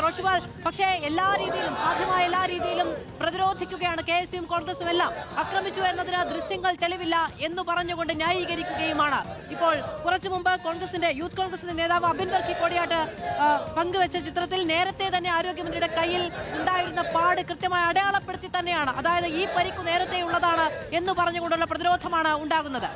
റോഷിപാൽ. പക്ഷേ എല്ലാ രീതിയിലും സാധ്യമായ എല്ലാ രീതിയിലും പ്രതിരോധിക്കുകയാണ് KSUവും കോൺഗ്രസും എല്ലാം. ആക്രമിച്ചു എന്നതിന് ദൃശ്യങ്ങൾ തെളിവില്ല എന്ന് പറഞ്ഞുകൊണ്ട് ന്യായീകരിക്കുകയുമാണ്. ഇപ്പോൾ കുറച്ചു മുമ്പ് യൂത്ത് കോൺഗ്രസിന്റെ നേതാവ് അബിൻ വർക്കി കോടിയാട്ട് പങ്കുവെച്ച ചിത്രത്തിൽ നേരത്തെ തന്നെ ആരോഗ്യമന്ത്രിയുടെ കയ്യിൽ ഉണ്ടായിരുന്ന പാട് കൃത്യമായി അടയാളപ്പെടുത്തി തന്നെയാണ്, അതായത് ഈ പരിക്കു നേരത്തെ ഉള്ളതാണ് എന്ന് പറഞ്ഞുകൊണ്ടുള്ള പ്രതിരോധമാണ് ഉണ്ടാകുന്നത്.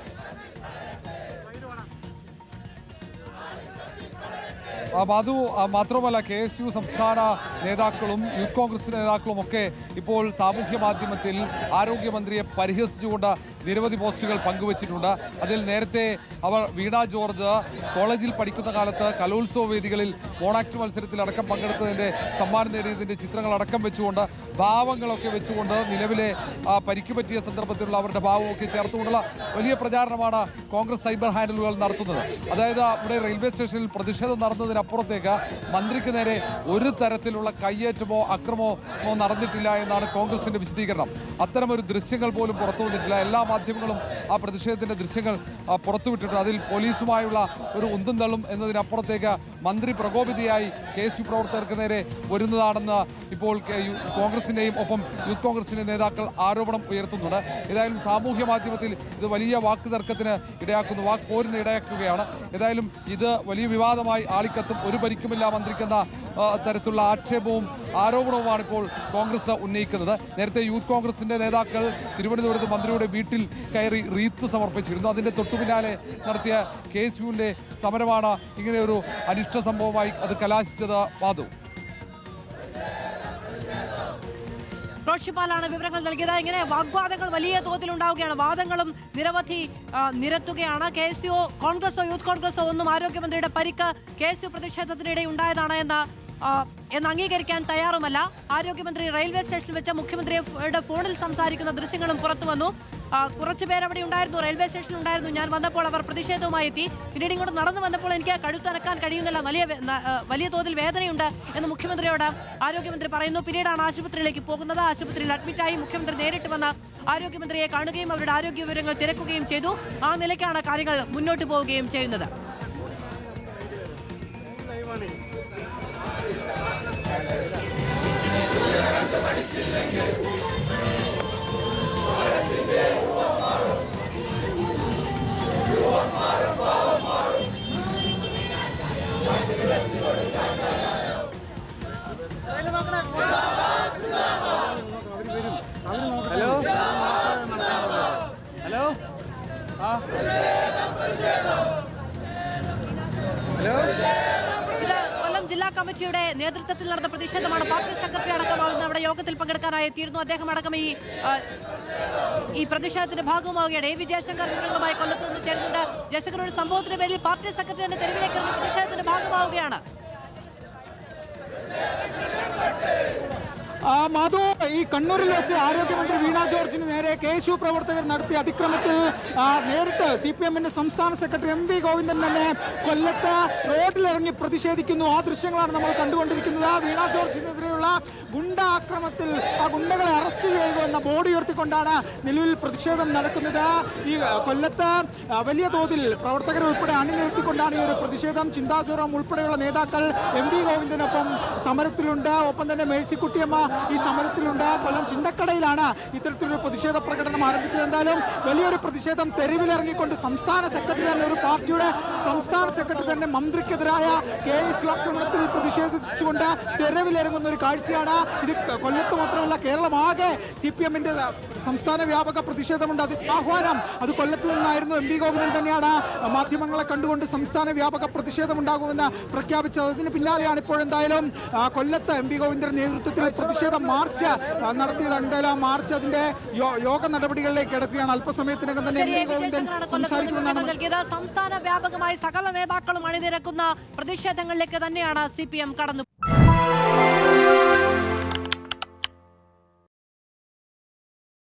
അത് മാത്രമല്ല, KSU സംസ്ഥാന നേതാക്കളും യൂത്ത് കോൺഗ്രസ് നേതാക്കളും ഒക്കെ ഇപ്പോൾ സാമൂഹ്യ മാധ്യമത്തിൽ ആരോഗ്യമന്ത്രിയെ പരിഹസിച്ചുകൊണ്ട് നിരവധി പോസ്റ്റുകൾ പങ്കുവച്ചിട്ടുണ്ട്. അതിൽ നേരത്തെ അവർ വീണ ജോർജ് കോളേജിൽ പഠിക്കുന്ന കാലത്ത് കലോത്സവ വേദികളിൽ മോണാക്ട് മത്സരത്തിൽ അടക്കം പങ്കെടുത്തതിൻ്റെ സമ്മാനം നേടിയതിൻ്റെ ചിത്രങ്ങളടക്കം വെച്ചുകൊണ്ട് ഭാവങ്ങളൊക്കെ വെച്ചുകൊണ്ട് നിലവിലെ പരിക്ക് പറ്റിയ സന്ദർഭത്തിലുള്ള അവരുടെ ഭാവമൊക്കെ ചേർത്തുകൊണ്ടുള്ള വലിയ പ്രചാരണമാണ് കോൺഗ്രസ് സൈബർ ഹാൻഡിലുകൾ നടത്തുന്നത്. അതായത് ഇവിടെ റെയിൽവേ സ്റ്റേഷനിൽ പ്രതിഷേധം നടന്നതിനപ്പുറത്തേക്ക് മന്ത്രിക്ക് നേരെ ഒരു തരത്തിലുള്ള കയ്യേറ്റമോ അക്രമമോ നടന്നിട്ടില്ല എന്നാണ് കോൺഗ്രസിന്റെ വിശദീകരണം. അത്തരമൊരു ദൃശ്യങ്ങൾ പോലും പുറത്തു വന്നിട്ടില്ല. എല്ലാ മാധ്യമങ്ങളും ആ പ്രതിഷേധത്തിന്റെ ദൃശ്യങ്ങൾ പുറത്തുവിട്ടിട്ടുണ്ട്. അതിൽ പോലീസുമായുള്ള ഒരു ഉന്തും തള്ളും എന്നതിനപ്പുറത്തേക്ക് മന്ത്രി പ്രകോപിതയായി KSU പ്രവർത്തകർക്ക് നേരെ വരുന്നതാണെന്ന് ഇപ്പോൾ കോൺഗ്രസിന്റെയും ഒപ്പം യൂത്ത് കോൺഗ്രസിന്റെയും നേതാക്കൾ ആരോപണം ഉയർത്തുന്നുണ്ട്. ഏതായാലും സാമൂഹ്യ മാധ്യമത്തിൽ ഇത് വലിയ വാക്കുതർക്കത്തിന് ഇടയാക്കുന്നു, വാക്പോരിന് ഇടയാക്കുകയാണ്. ഏതായാലും ഇത് വലിയ വിവാദമായി ആളിക്കത്തും. ഒരു പരിക്കുമില്ല മന്ത്രിക്കെന്ന തരത്തിലുള്ള ആക്ഷേപവും ആരോപണവുമാണ് ഇപ്പോൾ കോൺഗ്രസ് ഉന്നയിക്കുന്നത്. നേരത്തെ യൂത്ത് കോൺഗ്രസിന്റെ നേതാക്കൾ തിരുവനന്തപുരത്ത് മന്ത്രിയുടെ വീട്ടിൽ കയറി റീത്ത് സമർപ്പിച്ചിരുന്നു. അതിന്റെ തൊട്ടുപിന്നാലെ നടത്തിയ KSUവിന്റെ സമരമാണ് ഇങ്ങനെ ഒരു അനിഷ്ട സംഭവമായി അത് കലാശിച്ചത്. മാധു, റോഷിപാലാണ് വിവരങ്ങൾ നൽകിയത്. ഇങ്ങനെ വാഗ്വാദങ്ങൾ വലിയ തോതിൽ ഉണ്ടാവുകയാണ്. വാദങ്ങളും നിരവധി നിരത്തുകയാണ്. KSU കോൺഗ്രസോ യൂത്ത് കോൺഗ്രസോ ഒന്നും ആരോഗ്യമന്ത്രിയുടെ പരിക്ക് KSU പ്രതിഷേധത്തിനിടെ ഉണ്ടായതാണ് എന്ന് അംഗീകരിക്കാൻ തയ്യാറുമല്ല. ആരോഗ്യമന്ത്രി റെയിൽവേ സ്റ്റേഷനിൽ വെച്ച മുഖ്യമന്ത്രിയുടെ ഫോണിൽ സംസാരിക്കുന്ന ദൃശ്യങ്ങളും പുറത്തു വന്നു. കുറച്ചുപേർ അവിടെ ഉണ്ടായിരുന്നു, റെയിൽവേ സ്റ്റേഷനിൽ ഉണ്ടായിരുന്നു. ഞാൻ വന്നപ്പോൾ അവർ പ്രതിഷേധവുമായി എത്തി. പിന്നീട് ഇങ്ങോട്ട് നടന്നു വന്നപ്പോൾ എനിക്ക് കഴുത്തനക്കാൻ കഴിയുന്നില്ല, വലിയ തോതിൽ വേദനയുണ്ട് എന്ന് മുഖ്യമന്ത്രിയോട് ആരോഗ്യമന്ത്രി പറയുന്നു. പിന്നീടാണ് ആശുപത്രിയിലേക്ക് പോകുന്നത്. ആശുപത്രിയിൽ അഡ്മിറ്റായി മുഖ്യമന്ത്രി നേരിട്ട് വന്ന് ആരോഗ്യമന്ത്രിയെ കാണുകയും അവരുടെ ആരോഗ്യ വിവരങ്ങൾ തിരക്കുകയും ചെയ്തു. ആ നിലയ്ക്കാണ് കാര്യങ്ങൾ മുന്നോട്ട് പോവുകയും ചെയ്യുന്നത്. കൊല്ലം ജില്ലാ കമ്മിറ്റിയുടെ നേതൃത്വത്തിൽ നടന്ന പ്രതിഷേധമാണ്. പാർട്ടി സെക്രട്ടറി അടക്കമാവുന്ന അവിടെ യോഗത്തിൽ പങ്കെടുക്കാനായി എത്തിയിരുന്നു. അദ്ദേഹം അടക്കം ഈ പ്രതിഷേധത്തിന്റെ ഭാഗമാവുകയാണ്. വിജയശങ്കർ വിവരങ്ങളുമായി കൊല്ലത്ത് നിന്ന് ചേരുന്നുണ്ട്. ജയശങ്കർ, ഒരു സംഭവത്തിന്റെ പേരിൽ പാർട്ടി സെക്രട്ടറി തന്നെ തെരുവിലേക്ക് പ്രതിഷേധത്തിന്റെ ഭാഗമാവുകയാണ്. മാധു, ഈ കണ്ണൂരിൽ വെച്ച് ആരോഗ്യമന്ത്രി വീണ ജോർജിന് നേരെ KSU പ്രവർത്തകർ നടത്തിയ അതിക്രമത്തിൽ നേരിട്ട് CPMന്റെ സംസ്ഥാന സെക്രട്ടറി MV ഗോവിന്ദൻ തന്നെ കൊല്ലത്ത് റോഡിലിറങ്ങി പ്രതിഷേധിക്കുന്നു. ആ ദൃശ്യങ്ങളാണ് നമ്മൾ കണ്ടുകൊണ്ടിരിക്കുന്നത്. വീണ ജോർജിനെതിരെയുള്ള ഗുണ്ട ആക്രമണത്തിൽ ആ ഗുണ്ടകളെ അറസ്റ്റ് ചെയ്യുക എന്ന ബോർഡ് ഉയർത്തിക്കൊണ്ടാണ് നിലവിൽ പ്രതിഷേധം നടക്കുന്നത്. ഈ കൊല്ലത്ത് വലിയ തോതിൽ പ്രവർത്തകർ ഉൾപ്പെടെ അണിനിരത്തിക്കൊണ്ടാണ് ഈ ഒരു പ്രതിഷേധം. ചിന്താ ജോറാം ഉൾപ്പെടെയുള്ള നേതാക്കൾ MV ഗോവിന്ദനൊപ്പം സമരത്തിലുണ്ട്. ഒപ്പം തന്നെ മേഴ്സിക്കുട്ടിയമ്മ ഈ സമരത്തിലുണ്ട്. കൊല്ലം ചിന്തക്കടയിലാണ് ഇത്തരത്തിലൊരു പ്രതിഷേധ പ്രകടനം ആരംഭിച്ചത്. എന്തായാലും വലിയൊരു പ്രതിഷേധം, തെരുവിലിറങ്ങിക്കൊണ്ട് സംസ്ഥാന സെക്രട്ടറി തന്നെ, ഒരു പാർട്ടിയുടെ സംസ്ഥാന സെക്രട്ടറി തന്നെ മന്ത്രിക്കെതിരായ KSU ആക്രമണത്തിൽ പ്രതിഷേധിച്ചുകൊണ്ട് തെരുവിലിറങ്ങുന്ന ഒരു കാഴ്ചയാണ് ഇത്. കൊല്ലത്ത് മാത്രമല്ല, കേരളമാകെ CPMന്റെ സംസ്ഥാന വ്യാപക പ്രതിഷേധമുണ്ട്. അത് ആഹ്വാനം അത് കൊല്ലത്ത് നിന്നായിരുന്നു. MV ഗോവിന്ദൻ തന്നെയാണ് മാധ്യമങ്ങളെ കണ്ടുകൊണ്ട് സംസ്ഥാന വ്യാപക പ്രതിഷേധമുണ്ടാകുമെന്ന് പ്രഖ്യാപിച്ചത്. അതിന് പിന്നാലെയാണ് ഇപ്പോഴെന്തായാലും കൊല്ലത്ത് MV ഗോവിന്ദന്റെ നേതൃത്വത്തിൽ പ്രതിഷേധ മാർച്ച് നടത്തിയത്. എന്തായാലും ആ മാർച്ച് അതിന്റെ യോഗ നടപടികളിലേക്ക് കിടക്കുകയാണ്. അല്പസമയത്തിനകം തന്നെ MV ഗോവിന്ദൻ സംസാരിക്കുമെന്നാണ്. സംസ്ഥാന വ്യാപകമായി സകല നേതാക്കളും അണിനിരക്കുന്ന പ്രതിഷേധങ്ങളിലേക്ക് തന്നെയാണ് CPM കടന്നു